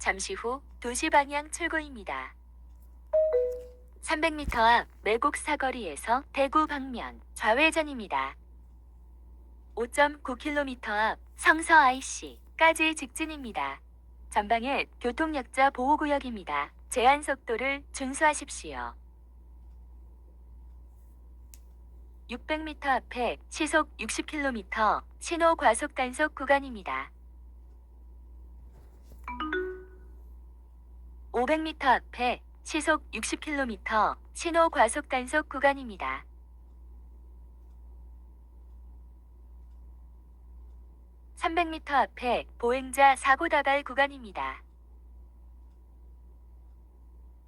잠시 후 도시 방향 출구입니다. 300m 앞 매곡 사거리에서 대구 방면 좌회전입니다. 5.9km 앞 성서 IC까지 직진입니다. 전방에 교통약자 보호구역입니다. 제한 속도를 준수하십시오. 600m 앞에 시속 60km 신호 과속 단속 구간입니다. 500m 앞에 시속 60km 신호 과속 단속 구간입니다. 300m 앞에 보행자 사고 다발 구간입니다.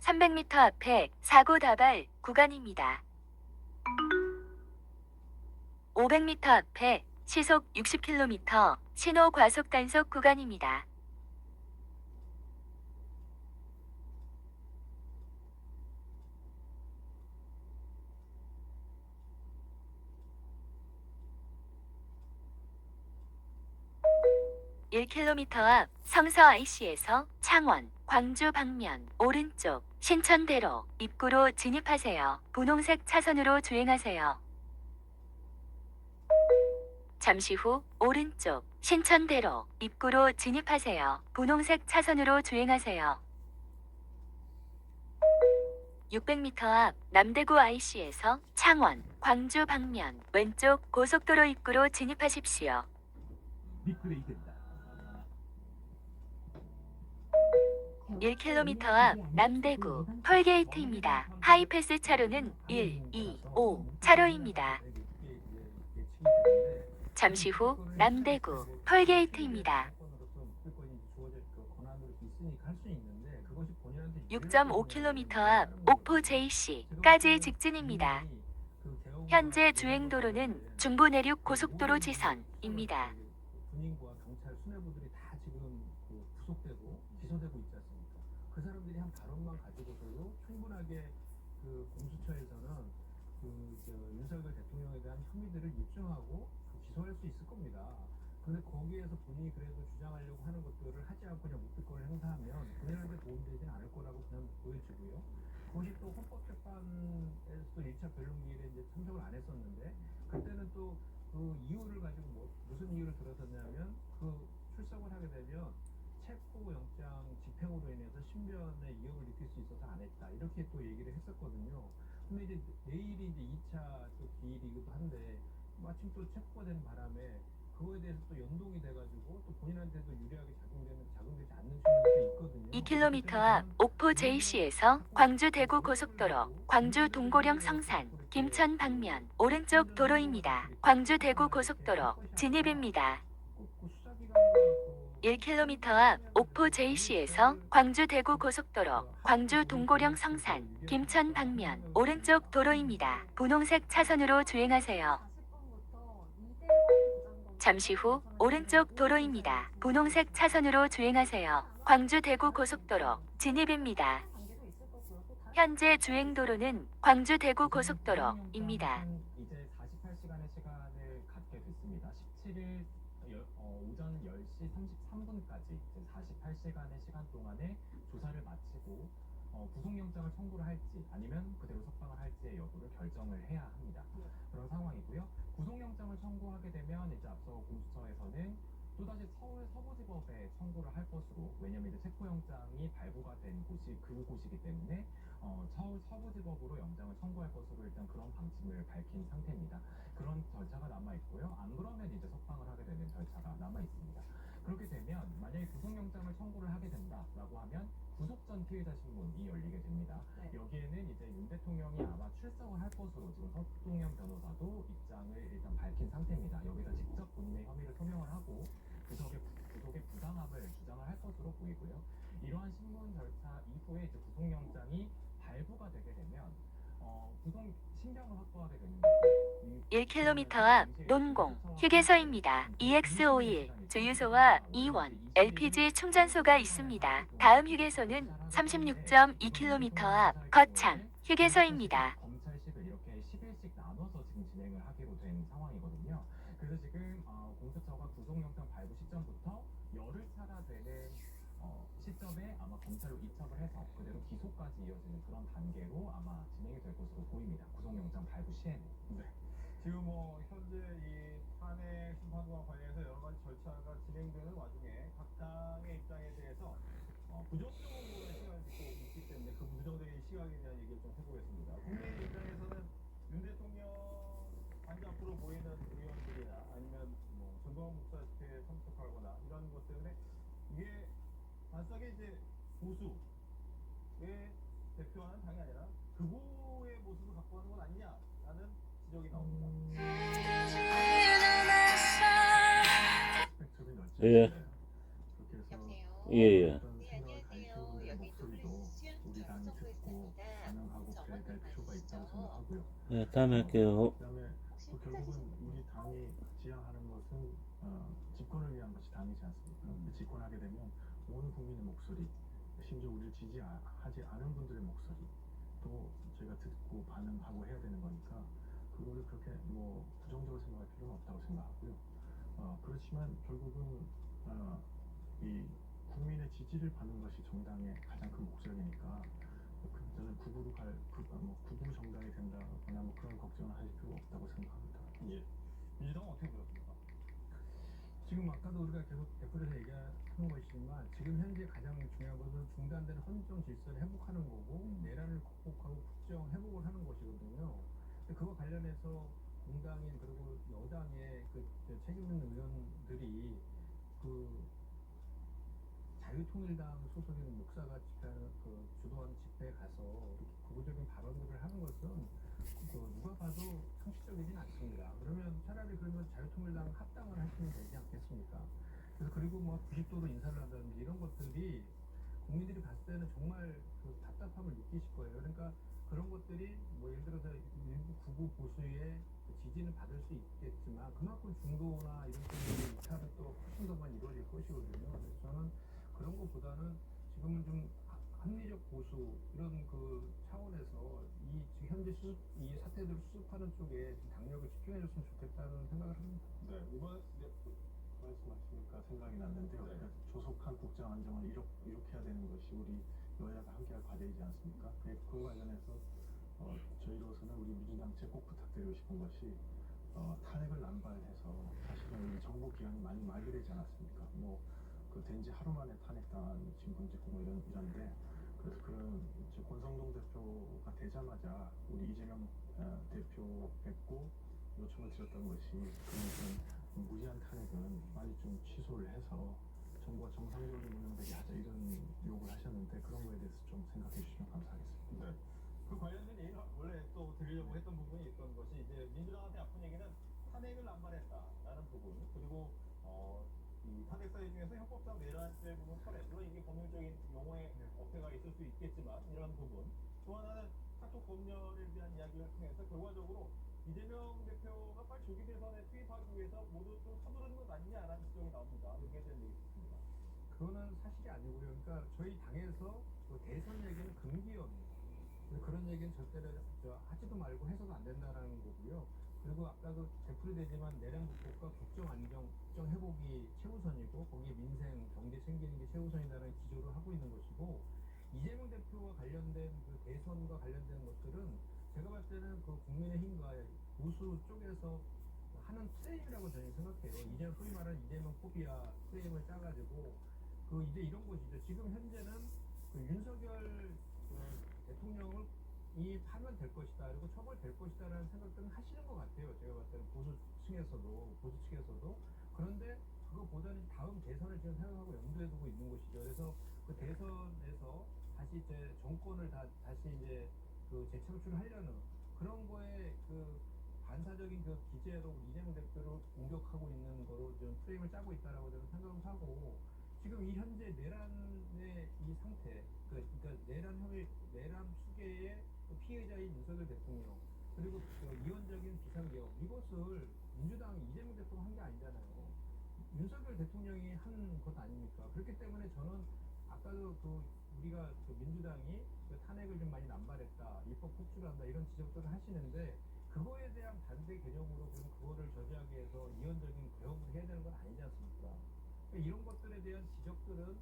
300m 앞에 사고 다발 구간입니다. 500m 앞에 시속 60km 신호 과속 단속 구간입니다. 1km 앞 성서 IC에서 창원, 광주 방면 오른쪽 신천대로 입구로 진입하세요. 분홍색 차선으로 주행하세요. 잠시 후 오른쪽 신천대로 입구로 진입하세요. 분홍색 차선으로 주행하세요. 600m 앞 남대구 IC에서 창원, 광주 방면 왼쪽 고속도로 입구로 진입하십시오. 미끄레이된다. 1km 앞 남대구 톨게이트입니다. 하이패스 차로는 1, 2, 5 차로입니다. 잠시 후 남대구 톨게이트입니다. 6.5km 앞 옥포 JC까지 직진입니다. 현재 주행도로는 중부 내륙 고속도로 지선입니다. 군인과 경찰 수뇌부들이 다 지금 구속되고 기소되고 있지 않습니까? 그 사람들이 한 발언만 가지고서도 충분하게 공수처에서는 윤석열 대통령에 대한 혐의들을 입증하고 기소할 수 있을 겁니다. 그런데 거기에서 본인이 그래도 주장하려고 하는 것들을 하지 않고 그냥 묵비권을 행사하면 본인한테 도움되지는 않을 거라고 그냥 보여지고요. 그것이 또 헌법재판에서도 1차 변론기일에 이제 참석을 안 했었는데 그때는 또 그 이유를 가지고 무슨 이유를 들어섰냐면 출석을 하게 되면 체포 영장 집행으로 인해서 신변에 위협을 느낄 수 있어서 안 했다 이렇게 또 얘기를 했었거든요. 근데 이제 내일이 이제 2차 또 기일이기도 한데 마침 또 체포가 된 바람에 그거에 대해서 또 연동이 돼가지고 또 본인한테도 유리하게 작용되지 않는 측면도 있거든요. 2km 앞 옥포 JC에서 광주 대구 고속도로 광주 동고령 성산 김천 방면 오른쪽 도로입니다. 광주 대구 고속도로 진입입니다. 1km 앞 옥포 JC에서 광주 대구 고속도로 광주 동고령 성산 김천 방면 오른쪽 도로입니다. 분홍색 차선으로 주행하세요. 잠시 후 오른쪽 도로입니다. 분홍색 차선으로 주행하세요. 광주 대구 고속도로 진입입니다. 현재 주행도로는 광주 대구 고속도로입니다. 이제 48시간의 시간을 갖게 됐습니다. 17일 오전 10시 33분까지 48시간의 시간 동안에 조사를 마치고 구속영장을 청구를 할지 아니면 그대로 석방을 할지의 여부를 결정을 해야 합니다. 그런 상황이고요. 구속영장을 청구하게 되면 이제 앞서 공수처에서는 또다시 서울 서부지법에 청구를 할 것으로, 왜냐면 이제 체포영장이 발부가 된 곳이 그곳이기 때문에 서울 서부지법으로 영장을 청구할 것으로 일단 그런 방침을 밝힌 상태입니다. 그런 절차가 남아 있고요. 안 그러면 이제 석방을 하게 되는 절차가 남아 있습니다. 그렇게 되면 만약에 구속영장을 청구를 하게 된다라고 하면 구속 전 피의자 신문이 열리게 됩니다. 여기에는 이제 윤 대통령이 아마 출석을 할 것으로 지금 서동현 변호사도 입장을 일단 밝힌 상태입니다. 여기서 직접 본인의 혐의를 소명을 하고 구속의 부당함을 주장을 할 것으로 보이고요. 이러한 신문 절차 이후에 이제 구속영장이 발부가 되게 되면 구속 신병을 확보하게 됩니다. 1km 앞 논공 휴게소입니다. EX51 주유소와 이원 LPG 충전소가 있습니다. 다음 휴게소는 36.2km 앞 거창 휴게소입니다. 검찰식을 이렇게 10일씩 나눠서 지금 진행을 하기로 된 상황이거든요. 그래서 지금 공수처가 구속영장 발부 시점부터 열흘차가 되는 시점에 아마 검찰로 이첩을 해서 그대로 기소까지 이어지는 그런 단계로 아마 진행이 될 것으로 보입니다. 구속영장 발부 시에는. 네. 지금 뭐 현재 이 탄핵 심판과 관련해서 여러 가지 절차가 진행되는 와중에 각 당의 입장에 대해서 부정적으로 보는 시각을 듣고 있기 때문에 그 부정적인 시각에 대한 얘기를 좀 해보겠습니다. 국민 입장에서는 윤 대통령 반대앞으로 보이는 의원들이나 아니면 뭐 전두환 목사 집회에 참석하거나 이런 것 때문에 이게 단순하게 이제 보수의 대표하는 당이 아니라 극우의 모습을 갖고 가는 건 아니냐라는 지적이 나옵니다. 스펙트럼이 넓지 예. 않잖아요. 그렇게 해서 예, 예. 어떤 생각을 가지신 분들의 목소리도 우리 당이 듣고 반영하고 그래야 될 필요가 있다고 생각하고요. 네, 다음에 할게요. 그다음에 또 결국은 우리 당이 지향하는 것은 집권을 위한 것이 당이지 않습니까? 집권하게 되면 온 국민의 목소리, 심지어 우리를 지지하지 않은 분들의 목소리도 저희가 듣고 반영하고 해야 되는 거니까 그거를 그렇게 뭐 부정적으로 생각할 필요는 없다고 생각하고요. 그렇지만 결국은 이 국민의 지지를 받는 것이 정당의 가장 큰 목적이니까 저는 극우 정당이 된다거나 뭐 그런 걱정을 하실 필요가 없다고 생각합니다. 예. 민주당은 어떻게 보셨습니까? 지금 아까도 우리가 계속 댓글에서 얘기하는 것이지만 지금 현재 가장 중요한 것은 중단된 헌정 질서를 회복하는 거고 내란을 극복하고 국정 회복을 하는 것이거든요. 근데 그와 관련해서 공당인 그리고 여당의 그 책임 있는 의원들이 그 자유통일당 소속인 목사가 집회하는 그 주도하는 집회에 가서 이렇게 극우적인 발언들을 하는 것은 누가 봐도 상식적이진 않습니다. 그러면 차라리 그러면 자유통일당 합당을 하시면 되지 않겠습니까? 그래서 그리고 뭐 90도로 인사를 한다든지 이런 것들이 국민들이 봤을 때는 정말 그 답답함을 느끼실 거예요. 그러니까 그런 것들이 뭐 예를 들어서 일부 극우 보수의 그 지지는 받을 수 있겠지만 그만큼 중도나 이런 쪽의 이탈은 또 훨씬 더 많이 이루어질 것이거든요. 그래서 저는 그런 것보다는 지금은 좀 합리적 보수 이런 그 차원에서 이 지금 현재 이 사태들을 수습하는 쪽에 좀 당력을 집중해줬으면 좋겠다는 생각을 합니다. 네. 이번 말씀하시니까 생각이 났는데요. 네. 조속한 국정 안정을 이룩해야 되는 것이 우리 여야가 함께할 과제이지 않습니까? 그와 관련해서 저희로서는 우리 민주당체 꼭 부탁드리고 싶은 것이 탄핵을 남발해서 사실은 이 정부 기한이 많이 만료되지 않았습니까? 그 된지 하루 만에 탄핵당한 신분제 뭐 이런데 그래서 그런 권성동 대표가 되자마자 우리 이재명 대표 뵙고 요청을 드렸던 것이 그런 무리한 탄핵은 빨리 좀 취소를 해서 정부가 정상적으로 운영되게 하자 이런 요구를 하셨는데 그런 거에 대해서 좀 생각해 주시면 감사하겠습니다. 네. 그 관련된 얘기는 원래 또 드리려고 했던 부분이 있던 것이 이제 민주당한테 아픈 얘기는 탄핵을 남발했다라는 부분 그리고 이 탄핵 사유 중에서 형법상 내란죄 부분 철회 물론 이게 법률적인 용어의 어폐가 있을 수 있겠지만 이런 부분 또 하나는 사적 검열에 대한 이야기를 통해서 결과적으로 이재명 대표가 빨리 조기 대선에 투입하기 위해서 모두 좀 서두르는 것 아니냐라는 지적이 나옵니다. 여기에 대한 얘기 듣습니다. 그거는 사실이 아니고요. 그러니까 저희 당에서 그 대선 얘기는 금기어입니다. 그런 얘기는 절대로 하지도 말고 해서도 안 된다라는 거고요. 그리고 아까도 되풀이되지만 내란 극복과 국정 안정, 국정 회복이 최우선이고 거기에 민생, 경제 챙기는 게 최우선이라는 기조를 하고 있는 것이고 이재명 대표와 관련된 그 대선과 관련된 것들은 제가 봤을 때는 그 국민의힘과 보수 쪽에서 하는 프레임이라고 저는 생각해요. 이제 소위 말하는 이재명 포비아 프레임을 짜가지고 그 이제 이런 것이죠. 지금 현재는 그 윤석열 대통령을 이 파면 될 것이다 그리고 처벌될 것이다라는 생각들은 하시는 것 같아요. 제가 봤을 때는 보수 측에서도 그런데 그거보다는 다음 대선을 지금 생각하고 염두에 두고 있는 것이죠. 그래서 그 대선에서 다시 이제 정권을 다시 이제 그 재창출을 하려는 그런 거에 그 반사적인 그 기제로 이재명 대표를 공격하고 있는 거로 좀 프레임을 짜고 있다라고 저는 생각을 하고 지금 이 현재 내란의 이 상태 그러니까 내란 수계의 피해자인 윤석열 대통령 그리고 이원적인 비상계엄 이것을 민주당 이재명 대표가 한 게 아니잖아요. 윤석열 대통령이 한 것 아닙니까? 그렇기 때문에 저는 아까도 우리가 민주당이 탄핵을 좀 많이 남발했다, 입법 폭출한다 이런 지적들을 하시는데 그거에 대한 반대 개념으로 그럼 그거를 저지하기 위해서 이원적인 개혁을 해야 되는 건 아니지 않습니까? 그러니까 이런 것들에 대한 지적들은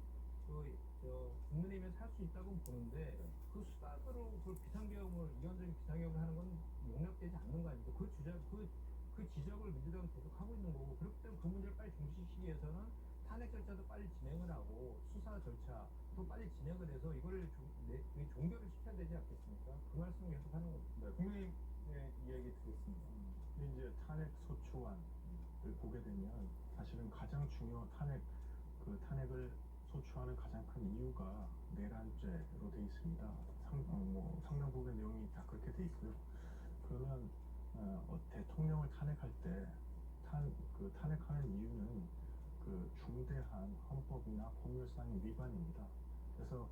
국민의힘에서 할 수 있다고 보는데 그 수단으로 그 비상계엄을 이원적인 비상계엄을 하는 건 용납되지 않는 거 아니죠? 그 지적을 민주당은 계속 하고 있는 거고 그렇기 때문에 그 문제를 빨리 종식시키기 위해서는 탄핵 절차도 빨리 진행을 하고 수사 절차도 빨리 진행을 해서 이거를 종결을 시켜야 되지 않겠습니까? 그 말씀을 계속 하는 겁니다. 네, 국민의 이야기 듣겠습니다. 근데 이제 탄핵 소추안을 보게 되면 사실은 가장 중요 탄핵을 소추하는 가장 큰 이유가 내란죄로 돼 있습니다. 상당 부분의 내용이 다 그렇게 돼 있고요. 그러면 대통령을 탄핵할 때 탄핵하는 이유는 그 중대한 헌법이나 법률상의 위반입니다. 그래서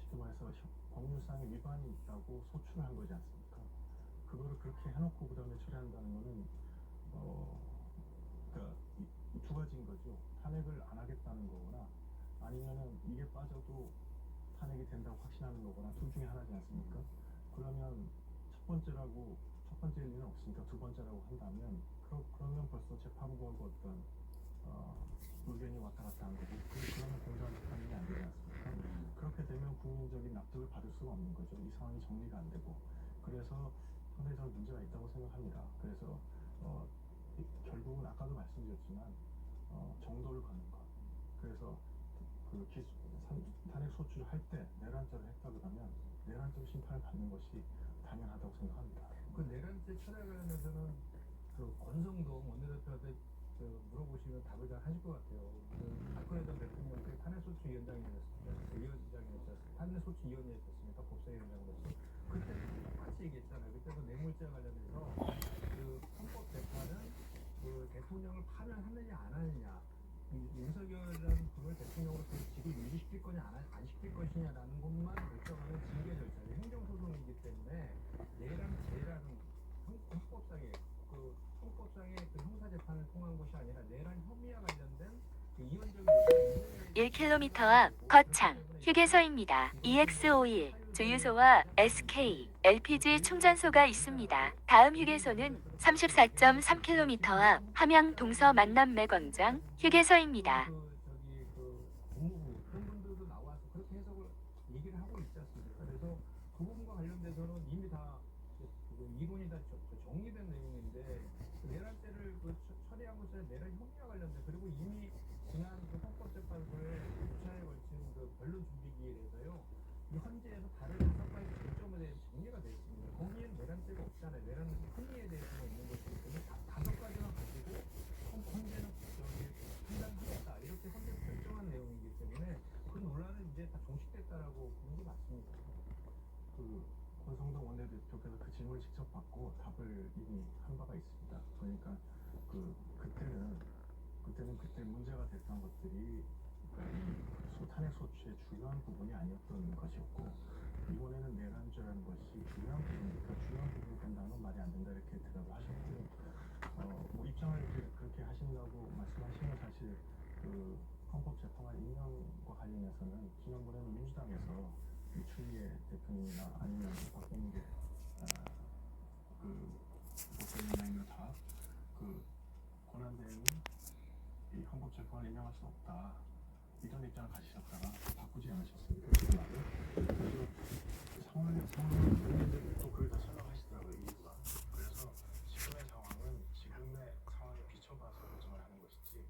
쉽게 말해서 법률상의 위반이 있다고 소추를 한 거지 않습니까? 그거를 그렇게 해놓고 그다음에 처리한다는 거는 그러니까 두 가지인 거죠. 탄핵을 안 하겠다는 거거나 아니면은 이게 빠져도 탄핵이 된다고 확신하는 거거나 둘 중에 하나지 않습니까? 그러면 첫 번째일 리는 없으니까 두 번째라고 한다면 그러면 벌써 재판부하고 어떤 의견이 왔다 갔다 한 거고 그러면 공정한 재판이 안 되지 않습니까? 그렇게 되면 국민적인 납득을 받을 수가 없는 거죠. 이 상황이 정리가 안 되고 그래서 상당히 저는 문제가 있다고 생각합니다. 그래서 결국은 아까도 말씀드렸지만 정도를 갖는 것. 그래서 탄핵 소추를 할 때 내란죄를 했다 그러면 내란죄로 심판을 받는 것이 당연하다고 생각합니다. 그 내란죄 철회 관련해서는 그 권성동 원내대표한테 물어보시면 답을 잘 하실 것 같아요. 박근혜 전 대통령 때 탄핵소추위원장이었습니까? 법사위원장으로서 그때 똑같이 얘기했잖아요. 그때도 뇌물죄와 관련해서 그 헌법재판은 그 대통령을 파면하느냐 안 하느냐 윤석열이라는 분을 대통령으로서 직을 유지시킬 거냐 안 시킬 것이냐라는 것만 결정하는 징계 절차죠. 행정소송이기 때문에 내란죄라는 헌법상의 그 형사재판을 통한 것이 아니라 내란 혐의와 관련된 그 이원적인 1km 앞 거창 휴게소입니다. EX51 주유소와 SK, LPG 충전소가 있습니다. 다음 휴게소는 34.3km 앞 함양 동서 만남 매광장 휴게소입니다. 법무부 그런 분들도 나와서 그렇게 해석을 얘기를 하고 있지 않습니까? 그래서 그 부분과 관련돼서는 이미 다 이론이 다 정리된 내용인데 내란죄를 처리한 것은 내란 혐의와 관련돼 그리고 이미 지난 그 헌법재판소의 2차에 걸친 그 변론 준비기일에서요 이 헌재에서 다른 5가지 쟁점에 대해서 정리가 되어 있습니다. 거기에는 내란죄가 없잖아요. 내란 혐의에 대해서만 있는 것이기 때문에 5가지만 가지고 헌재는 판단하겠다 이렇게 헌재가 결정한 내용이기 때문에 그 논란은 이제 다 종식됐다라고 보는 게 맞습니다. 권성동 원내대표께서 그 질문을 직접 받고 답을 이미 한 바가 있습니다. 그러니까 그때는 그때 문제가 됐던 것들이 탄핵 소추의 중요한 부분이 아니었던 것이었고 이번에는 내란죄라는 것이 중요한 부분이니까 중요한 부분이 된다는 건 말이 안 된다 이렇게 대답을 하셨고요. 입장을 그렇게 하신다고 말씀하시면 사실 그 헌법재판관 임명과 관련해서는 지난번에는 민주당에서 이춘희의 대표님이나 아니면 박범계 법사위원장이나 다 권한대행이 이 헌법재판을 임명할 수 없다 이런 입장을 가지셨다가 바꾸지 않으셨습니까? 그 말을. 그래서 상황을 또 그걸 다 설명하시더라고요. 이유가. 그래서 지금의 상황은 지금의 상황에 비춰봐서 결정을 하는 것이지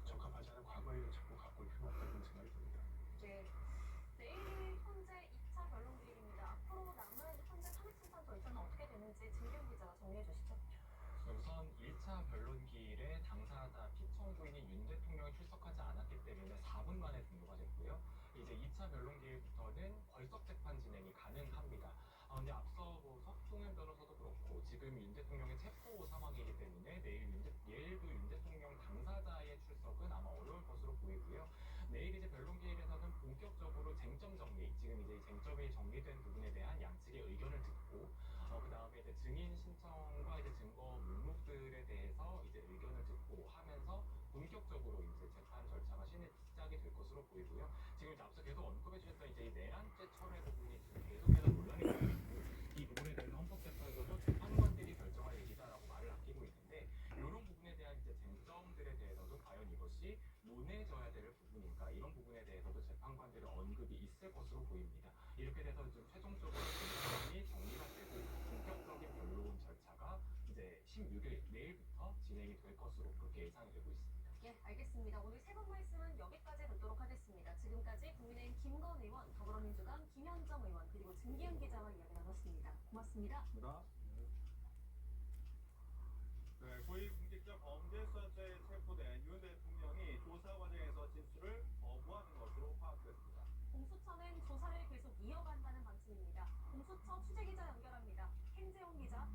적합하지 않은 과거에 자꾸 갖고 올 필요는 없다는 생각이 듭니다. 네. 내일이 현재 2차 변론기일입니다. 앞으로 남은 현재 탄핵심판 절차는 어떻게 되는지 진경 기자가 정리해 주시죠. 우선 1차 변론기일에 당사자 피청구인인 윤 대통령이 출석하지 않았기 때문에 4분 만에 종료가 됐고요. 이제 2차 변론기일부터는 벌써 재판 진행이 가능합니다. 근데 앞서 석종현 변호사도 그렇고 지금 윤 대통령의 체포 상황이기 때문에 내일도 윤 대통령 당사자의 출석은 아마 어려울 것으로 보이고요. 내일 이제 변론기일에서는 본격적으로 쟁점 정리, 지금 이제 쟁점이 정리된 부분에 대한 양측의 의견을 듣고 그 다음에 이제 증인 신청과 이제 증거 물목들에 대해서 이제 의견을 듣고 하면서 본격적으로 이제 재판 절차가 시작이 될 것으로 보이고요. 지금 이제 앞서 계속 언급해 주셨던 이제 이 내란죄 철회 부분이 지금 계속해서 논란이 되고 있고 이 부분에 대해서 헌법재판소도 재판관들이 결정할 얘기다라고 말을 아끼고 있는데 이런 부분에 대한 이제 쟁점들에 대해서도 과연 이것이 논해져야 될 부분 부분일까 이런 부분에 대해서도 재판관들의 언급이 있을 것으로 보입니다. 이렇게 돼서 좀 최종적으로 공판이 정리가 되고 본격적인 변론 절차가 이제 16일 내일부터 진행이 될 것으로 그렇게 예상이 되고 있습니다. 예, 알겠습니다. 오늘 세 분 말씀은 여기까지 듣도록 하겠습니다. 지금까지 국민의힘 김건 의원, 더불어민주당 김현정 의원, 그리고 진기훈 기자와 이야기 나눴습니다. 고맙습니다. 네, 고위공직자 범죄수사처에 체포된 윤 대통령이 조사 과정에서 진술을 거부하는 것으로 파악됐습니다. 공수처는 조사를 계속 이어간다는 방침입니다. 공수처 취재기자 연결합니다. hen재용 기자.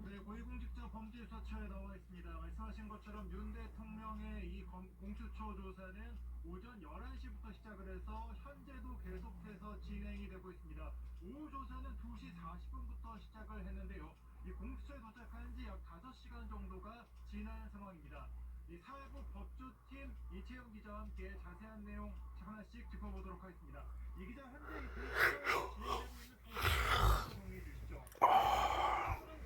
네, 고위공직자 범죄수사처에 나와 있습니다. 말씀하신 것처럼 윤 대통령의 이 공수처 조사는 오전 11시부터 시작을 해서 현재도 계속해서 진행이 되고 있습니다. 오후 조사는 2시 40분부터 시작을 했는데요. 이 공수처에 도착한 지 약 5시간 정도가 지난 상황입니다. 이 사회부 법조팀 이채영 기자와 함께 자세한 내용 하나씩 짚어보도록 하겠습니다. 이 기자, 현재 이 공수처에서 진행되고 있는 공수처 정리해 주시죠.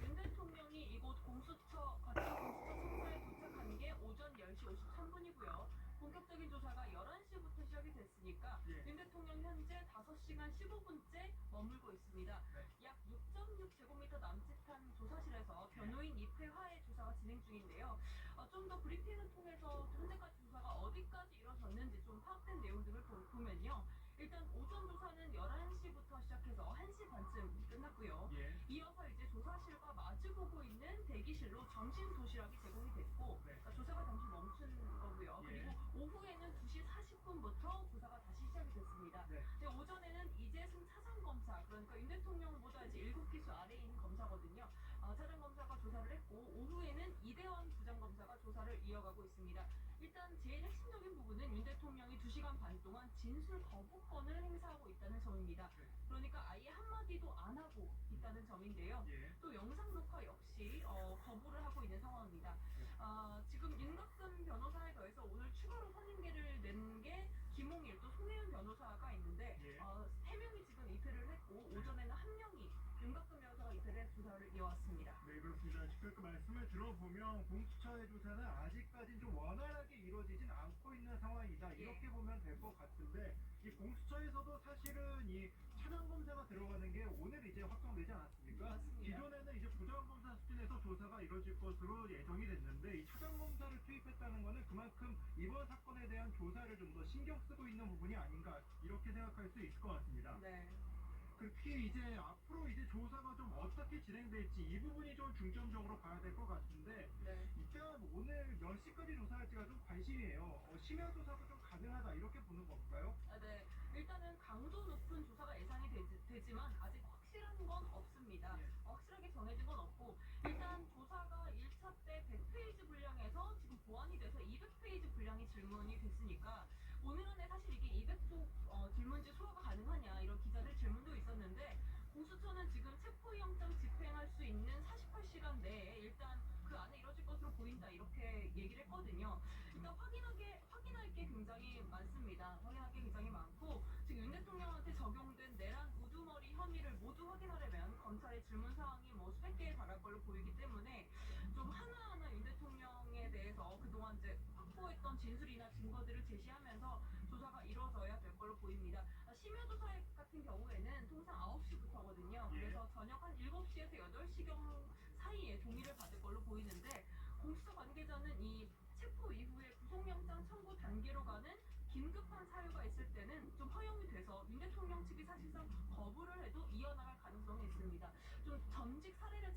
윤 대통령이 이곳 공수처 같은 공수처 청사에 도착한 게 오전 10시 53분이고요. 본격적인 조사가 11시부터 시작이 됐으니까 예. 윤 대통령 현재 5시간 15분째 머물고 있습니다. 약 6.6제곱미터 남짓한 조사실에서 변호인 입회하에 조사가 진행 중인데요. 좀 더 브리핑을 통해서 현재까지 조사가 어디까지 이뤄졌는지 좀 파악된 내용 등을 보면요. 일단 오전 조사는 11시부터 시작해서 1시 반쯤 끝났고요. 예. 이어서 이제 조사실과 마주보고 있는 대기실로 점심 도시락이 제공이 됐고 네. 조사가 잠시 멈춘 거고요. 예. 그리고 오후에는 2시 40분부터 조사가 다시 시작이 됐습니다. 네. 근데 오전에는 이재승 차장검사, 그러니까 윤 대통령보다 이제 7기수 아래인 검사거든요. 차장검사가 조사를 했고 오후에는 이대원 부장검사가 조사를 이어가고 있습니다. 일단 제일 핵심적인 부분은 윤 대통령이 2시간 반 동안 진술 거부권을 행사하고 있다는 점입니다. 그러니까 아예 한마디도 안 하고 있다는 점인데요. 예. 또 영상 녹화 역시 거부를 하고 있는 상황입니다. 지금 윤곽근 변호사에 더해서 오늘 추가로 선임계를 낸 게 김홍일 또 송혜은 변호사가 있는데 예. 3명이 지금 입회를 했고 오전에는 1명이 윤곽근 변호사가 입회를 해서 조사를 이어왔습니다. 네, 그렇습니다. 지금 그 말씀을 들어보면 공수처의 조사는 아직까지 좀 원활하게 이루어지진 않고 있는 상황이다. 이렇게 보면 될 것 같은데 이 공수처에서도 사실은 이 차장검사가 들어가는 게 오늘 이제 확정되지 않았습니까? 맞습니다. 기존에는 이제 부장검사 수준에서 조사가 이루어질 것으로 예정이 됐는데 이 차장검사를 투입했다는 것은 그만큼 이번 사건에 대한 조사를 좀 더 신경 쓰고 있는 부분이 아닌가 이렇게 생각할 수 있을 것 같습니다. 네. 특히 이제 앞으로 이제 조사가 좀 어떻게 진행될지 이 부분이 좀 중점적으로 봐야 될 것 같은데 네. 일단 오늘 몇 시까지 조사할지가 좀 관심이에요. 심야 조사도 좀 가능하다 이렇게 보는 건가요? 네. 일단은 강도 높은 조사가 예상이 되지만 아직 확실한 건 없습니다. 예. 확실하게 정해진 건 없고 일단 조사가 1차 때 100페이지 분량에서 지금 보완이 돼서 200페이지 분량의 질문이 됐으니까 오늘 안에 사실 이게 200쪽 질문지 소화가 가능하냐 이런 기자들 질문도 있었는데 공수처는 지금 체포영장 집행할 수 있는 48시간 내에 일단 그 안에 이뤄질 것으로 보인다 이렇게 얘기를 했거든요. 일단 확인할 게 굉장히 많습니다. 확인할 게 굉장히 많고 지금 윤 대통령한테 적용된 내란 우두머리 혐의를 모두 확인하려면 검찰의 질문 사항이 뭐 수백 개에 달할 걸로 보이기 때문에 좀 하나하나 윤 대통령에 대해서 그동안 이제 확보했던 진술이나 증거들을 제시하면서 조사가 이루어져야 될 걸로 보입니다. 심야 조사 같은 경우에는 통상 9시부터거든요. 그래서 저녁 한 7시에서 8시경 사이에 동의를 받을 걸로 보이는데 공수처 관계자는 이 체포 이후에 구속영장 청구 단계로 가는 긴급한 사유가 있을 때는 좀 허용이 돼서 윤 대통령 측이 사실상 거부를 해도 이어나갈 가능성이 있습니다. 좀 전직 사례를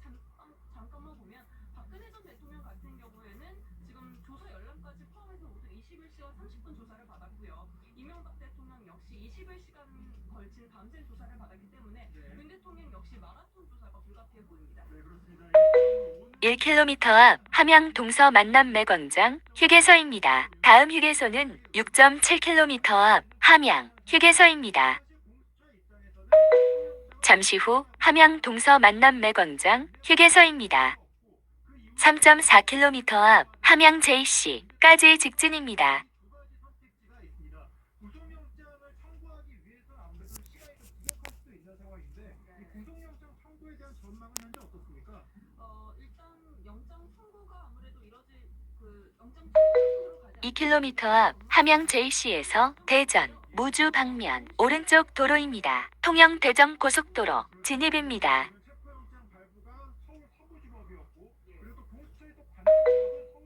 잠깐만 보면 박근혜 전 대통령 같은 경우에는 지금 조사 열람까지 포함해서 모두 21시간 30분 조사를 받았고요. 이명박 대통령 역시 21시간 걸친 밤새 조사를 받았기 때문에 윤 대통령 역시 마라톤 조사가 불가피해 보입니다. 네, 그렇습니다. 1km 앞 함양 동서 만남 매광장 휴게소입니다. 다음 휴게소는 6.7km 앞 함양 휴게소입니다. 잠시 후 함양 동서 만남 매광장 휴게소입니다. 3.4km 앞 함양 JC까지 직진입니다. 두 가지 선택지가 있습니다. 구속영장을 청구하기 위해서 아무래도 시간이 좀 부족할 수도 있는 상황인데 이 구속영장 청구에 대한 전망은 현재 어떻습니까? 일단 영장 청구가 아무래도 이뤄질 영장 청구로 가지 2km 앞 함양 JC에서 대전 무주 방면 오른쪽 도로입니다. 통영 대전 고속도로 진입입니다. 체포영장 발부가 서울 서부지법이었고 그리고 또 공수처에 또 관련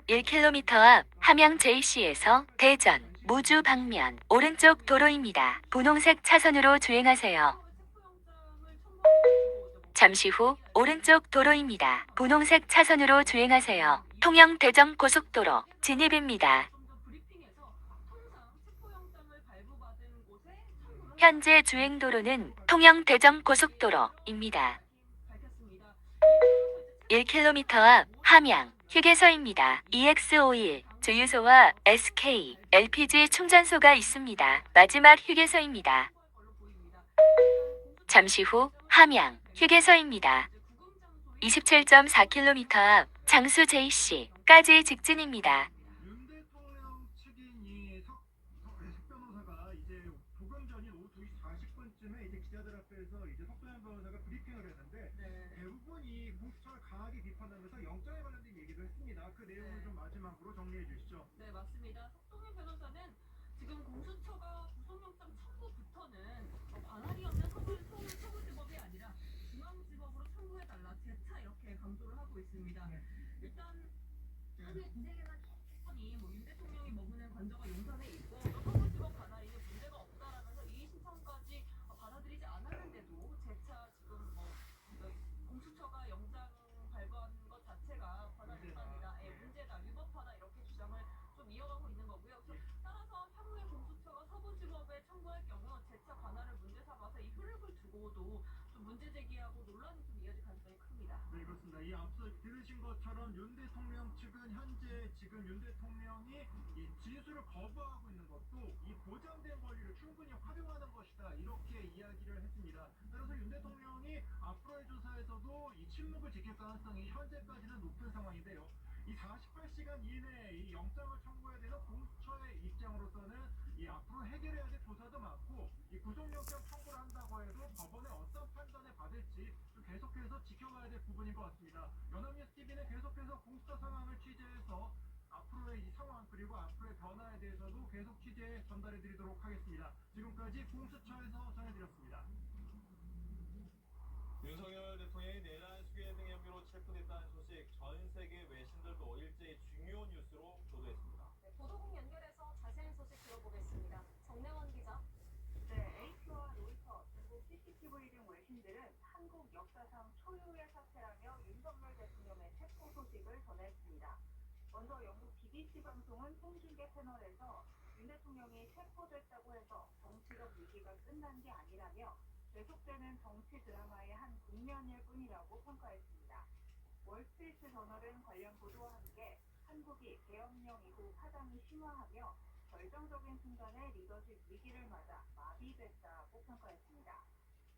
지역은 1km 앞 함양 JC에서 대전 무주 방면 오른쪽 도로입니다. 분홍색 차선으로 주행하세요. 체포영장을 청구하고 잠시 후 오른쪽 도로입니다. 분홍색 차선으로 주행하세요. 통영 대전 고속도로 진입입니다. 좀 브리핑에서 통상 체포영장을 발부받은 곳에 청구를 현재 주행 도로는 통영 대전 고속도로입니다. 밝혔습니다. 1km 앞 함양 휴게소입니다. EX51 주유소와 SK LPG 충전소가 있습니다. 마지막 휴게소입니다. 걸로 보입니다. 잠시 후 함양 휴게소입니다. 27.4km 앞 장수 JC까지 직진입니다. 윤 대통령 측인 석 변호사가 이제 조금 전인 오후 2시 40분쯤에 이제 기자들 앞에서 이제 석도현 변호사가 브리핑을 했는데 대부분 이 공수처를 강하게 비판하면서 영장에 관련된 얘기도 했습니다. 그 내용을 좀 마지막으로 정리해 주시죠. 네, 맞습니다. 석동현 변호사는 지금 공수처가 구속영장 청구부터는 관할이 없는 서울 서부지법이 아니라 중앙지법으로 청구해달라 재차 이렇게 강조를 하고 있습니다. 일단 사실 이제는 뭐윤 대통령이 머무는 관저가 용산에 있고 또 서부지법 관할이 문제가 없다라면서 이의 신청까지 받아들이지 않았는데도 재차 지금 공수처가 영장 발부한 것 자체가 관할 위반이다, 문제다, 위법하다 이렇게 주장을 좀 이어가고 있는 거고요. 따라서 향후에 공수처가 서부지법에 청구할 경우 재차 관할을 문제 삼아서 이 효력을 두고도 좀 문제 제기하고 논란이 좀 이어질 가능성이 큽니다. 네, 그렇습니다. 이 앞서 들으신 것처럼 윤 대통령 측은 현재 지금 윤 대통령이 이 진술을 거부하고 있는 것도 이 보장된 권리를 충분히 활용하는 것이다 이렇게 이야기를 했습니다. 따라서 윤 대통령이 앞으로의 조사에서도 이 침묵을 지킬 가능성이 현재까지는 높은 상황인데요. 이 48시간 이내에 이 영장을 청구해야 되는 공수처의 입장으로서는 이 앞으로 해결해야 될 조사도 많고 이 구속영장 청구를 한다고 해도 법원의 어떤 판단을 받을지 좀 계속해서 지켜봐야 될 부분인 것 같습니다. 연합뉴스 TV는 계속해서 공수처 상황을 취재해서 앞으로의 이 상황 그리고 앞으로의 변화에 대해서도 계속 취재해 전달해드리도록 하겠습니다. 지금까지 공수처에서 전해드렸습니다. 윤석열 대통령이 내란 수괴 등의 혐의로 체포됐다는 소식 전 세계 외신들도 일제히 중요 뉴스로 보도했습니다. 보도국 연결해서 자세한 소식 들어보겠습니다. 정래원 기자. 네, AP와 로이터, 중국 CCTV 등 외신들은 한국 역사상 초유의 사태라며 윤석열 대통령의 체포 소식을 전했습니다. 먼저 영국 BBC 방송은 생중계 패널에서 윤 대통령이 체포됐다고 해서 정치적 위기가 끝난 게 아니라며 계속되는 정치 드라마의 한 국면일 뿐이라고 평가했습니다. 월스트리트 저널은 관련 보도와 함께 한국이 계엄령 이후 파장이 심화하며 결정적인 순간에 리더십 위기를 맞아 마비됐다고 평가했습니다.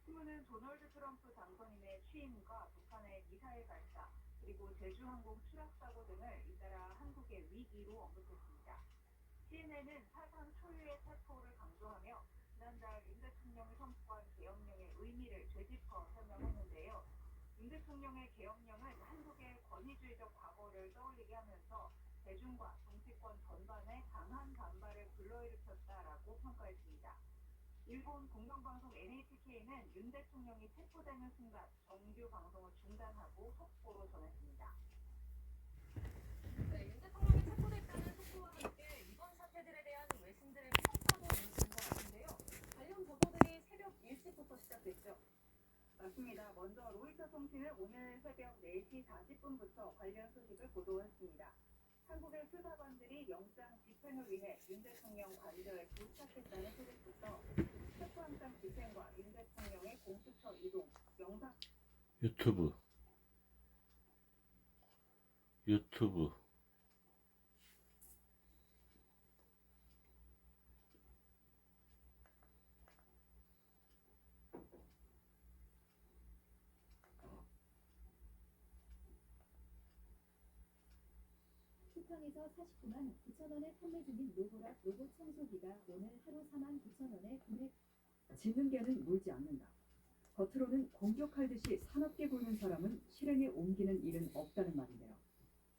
신문은 도널드 트럼프 당선인의 취임과 북한의 미사일 발사, 그리고 제주항공 추락 사고 등을 잇따라 한국의 위기로 언급했습니다. CNN은 사상 초유의 체포를 강조하며 지난달 윤 대통령이 선포한 계엄령의 의미를 되짚어 설명했는데요. 윤 대통령의 계엄령은 한국의 권위주의적 과거를 떠올리게 하면서 대중과 정치권 전반에 강한 반발을 불러일으켰다라고 평가했습니다. 일본 공영방송 NHK는 윤 대통령이 체포되는 순간 정규 방송을 중단하고 속보로 전했습니다. 네, 윤 대통령이 체포됐다는 속보와 함께 이번 사태들에 대한 외신들의 평가도 이어지는 것 같은데요. 관련 보도들이 새벽 일찍부터 시작됐죠. 맞습니다. 먼저 로이터 통신은 오늘 새벽 4시 40분부터 관련 소식을 보도했습니다. 한국의 수사관들이 영장 집행을 위해 윤 대통령 관저에 도착했다는 소식부터 체포영장 집행과 윤 대통령의 공수처 이동, 영상 유튜브 쿠팡에서 49만 9천원에 판매 중인 로보락 로봇 청소기가 오늘 하루 4만 9천원에 구매. 진능계는 물지 않는다. 겉으로는 공격할 듯이 사납게 보이는 사람은 실행에 옮기는 일은 없다는 말인데요.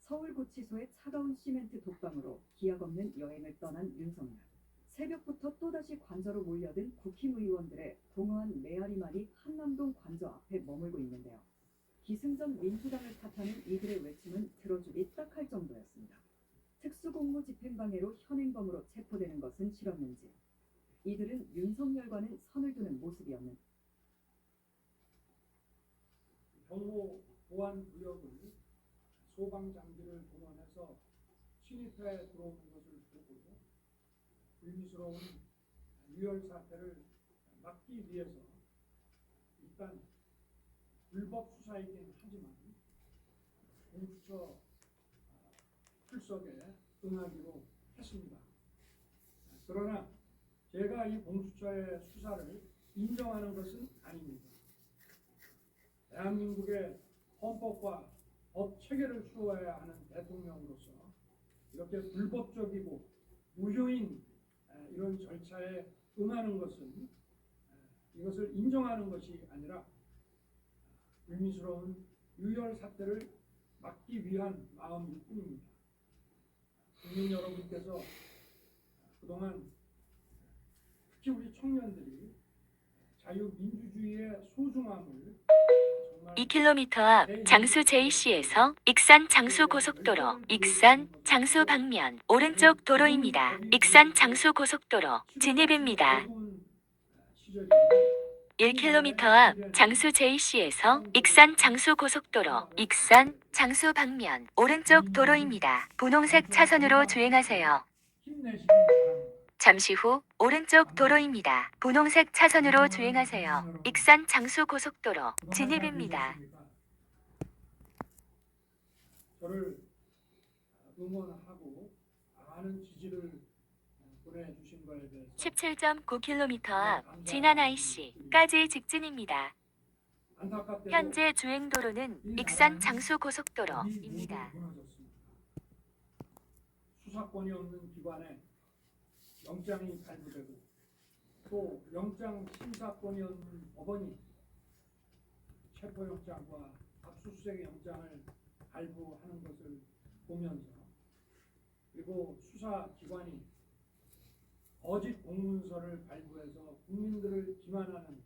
서울구치소의 차가운 시멘트 독방으로 기약 없는 여행을 떠난 윤석열. 새벽부터 또다시 관저로 몰려든 국힘의원들의 공허한 메아리 말이 한남동 관저 앞에 머물고 있는데요. 기승전 민주당을 탓하는 이들의 외침은 들어주기 딱할 정도였습니다. 특수공무 집행방해로 현행범으로 체포되는 것은 싫었는지 이들은 윤석열과는 선을 두는 모습이었는데 경호 보안 구역을 소방 장비를 동원해서 침입해 들어오는 것을 보고 불미스러운 유혈 사태를 막기 위해서 일단 불법 수사이긴 하지만 공수처 출석에 응하기로 했습니다. 그러나 제가 이 공수처의 수사를 인정하는 것은 아닙니다. 대한민국의 헌법과 법 체계를 수호해야 하는 대통령으로서 이렇게 불법적이고 무효인 이런 절차에 응하는 것은 이것을 인정하는 것이 아니라 불미스러운 유혈 사태를 막기 위한 마음일 뿐입니다. 국민 여러분께서 그동안 특히 우리 청년들이 자유민주주의의 소중함을 2km 앞 장수 JC에서 익산 장수 고속도로, 익산 장수 방면 오른쪽 도로입니다. 익산 장수 고속도로 진입입니다. 1km 앞 장수 JC에서 익산 장수 고속도로, 익산 장수 방면 오른쪽 도로입니다. 분홍색 차선으로 주행하세요. 힘내시기 바랍니다. 잠시 후 오른쪽 도로입니다. 분홍색 차선으로 주행하세요. 익산 장수 고속도로 진입입니다. 저를 응원하고 많은 지지를 보내주신 거에 대해서 17.9km 앞 진안 IC까지 직진입니다. 안타깝게도 현재 주행 도로는 익산 장수 고속도로입니다. 무너졌습니다. 수사권이 없는 기관에 영장이 발부되고 또 영장 심사권이 없는 법원이 체포영장과 압수수색 영장을 발부하는 것을 보면서 그리고 수사기관이 거짓 공문서를 발부해서 국민들을 기만하는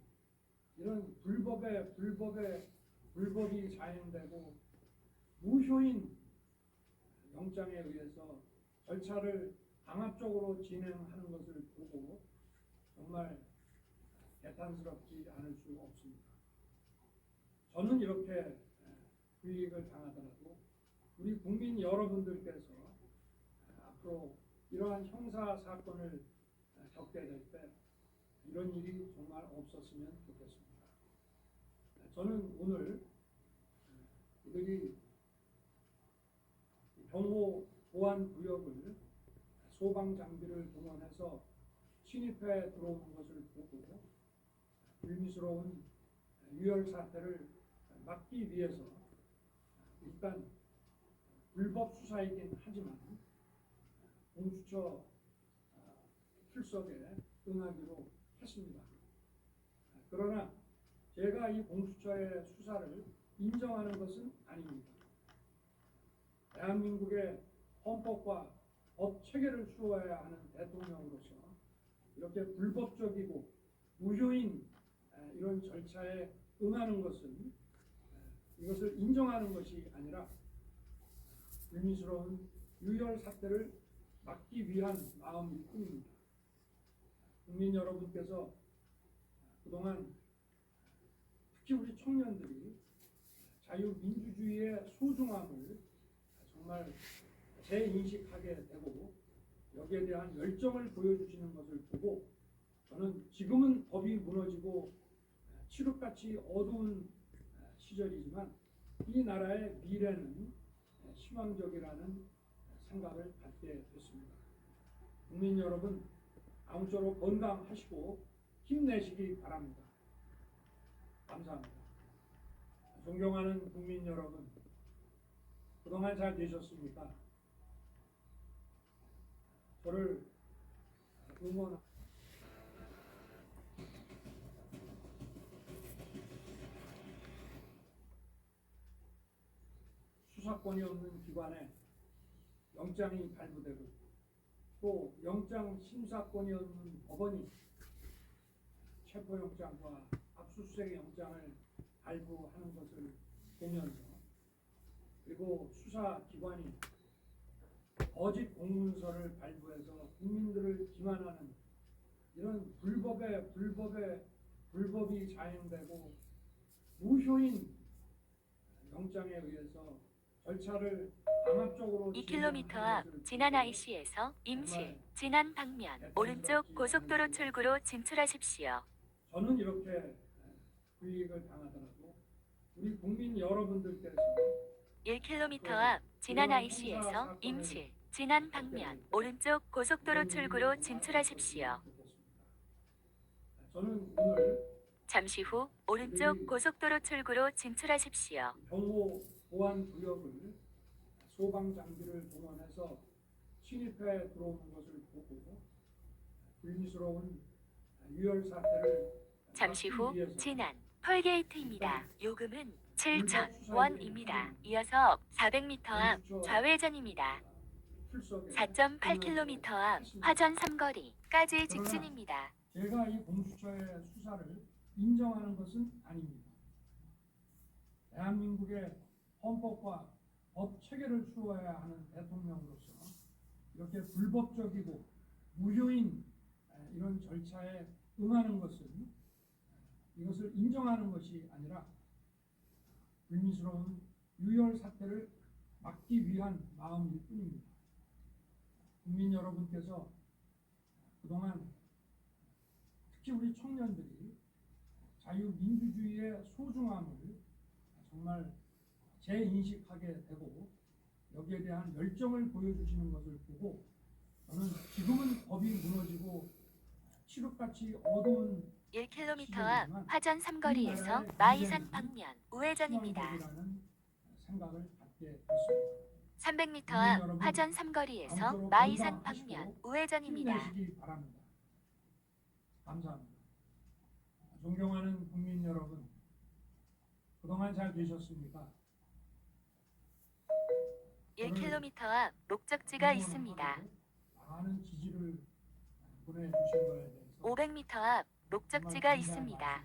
이런 불법이 자행되고 무효인 영장에 의해서 절차를 강압적으로 진행하는 것을 보고 정말 개탄스럽지 않을 수 없습니다. 저는 이렇게 불이익을 당하더라도 우리 국민 여러분들께서 앞으로 이러한 형사 사건을 겪게 될 때 이런 일이 정말 없었으면 좋겠습니다. 저는 오늘 이들이 경호 보안 구역을 소방 장비를 동원해서 침입해 들어오는 것을 보고 불미스러운 유혈 사태를 막기 위해서 일단 불법 수사이긴 하지만 공수처 출석에 응하기로 했습니다. 그러나 제가 이 공수처의 수사를 인정하는 것은 아닙니다. 대한민국의 헌법과 법 체계를 수호해야 하는 대통령으로서 이렇게 불법적이고 무효인 이런 절차에 응하는 것은 이것을 인정하는 것이 아니라 불미스러운 유혈 사태를 막기 위한 마음일 뿐입니다. 국민 여러분께서 그동안 특히 우리 청년들이 자유민주주의의 소중함을 정말 재인식하게 되고 여기에 대한 열정을 보여주시는 것을 보고 저는 지금은 법이 무너지고 칠흑같이 어두운 시절이지만 이 나라의 미래는 희망적이라는 생각을 갖게 됐습니다. 국민 여러분 아무쪼록 건강하시고 힘내시기 바랍니다. 감사합니다. 존경하는 국민 여러분, 그동안 잘 되셨습니까? 저를 응원 수사권이 없는 기관에 영장이 발부되고 또 영장 심사권이 없는 법원이 체포영장과 압수수색 영장을 발부하는 것을 보면서 그리고 수사기관이 거짓 공문서를 발부해서 국민들을 기만하는 이런 불법이 자행되고 무효인 영장에 의해서 절차를 강압적으로 2km 앞 진안 IC에서 임실, 진안 방면 오른쪽 고속도로 출구로 진출하십시오. 저는 이렇게 불이익을 당하더라도 우리 국민 여러분들께서 1km 앞 진안 IC에서 임실, 진안 방면 오른쪽 고속도로 출구로 진출하십시오. 저는 오늘 잠시 후 오른쪽 고속도로 출구로 진출하십시오. 경호 보안 구역을 소방 장비를 동원해서 침입해 들어오는 것을 보고 불미스러운 유혈 사태를 잠시 후 막기 위해서 진안 톨게이트입니다. 요금은 7,000원입니다. 이어서 400m 앞 좌회전입니다. 4.8km 앞 화전 삼거리까지 직진입니다. 제가 이 공수처의 수사를 인정하는 것은 아닙니다. 대한민국의 헌법과 법 체계를 수호해야 하는 대통령으로서 이렇게 불법적이고 무효인 이런 절차에 응하는 것은 이것을 인정하는 것이 아니라 불미스러운 유혈 사태를 막기 위한 마음일 뿐입니다. 국민 여러분께서 그동안 특히 우리 청년들이 자유민주주의의 소중함을 정말 재인식하게 되고 여기에 대한 열정을 보여주시는 것을 보고 저는 지금은 법이 무너지고 칠흑같이 어두운 1km 앞 화전 삼거리에서 마이산 방면 우회전입니다. 생각을 갖게 됐습니다. 300m 앞 화전 삼거리에서 마이산 방면 우회전입니다. 힘내시기 바랍니다. 감사합니다. 존경하는 국민 여러분, 그동안 잘 계셨습니까? 1km 앞 목적지가 있습니다. 많은 지지를 보내주신 거에 대해서 500m 앞 목적지가 있습니다.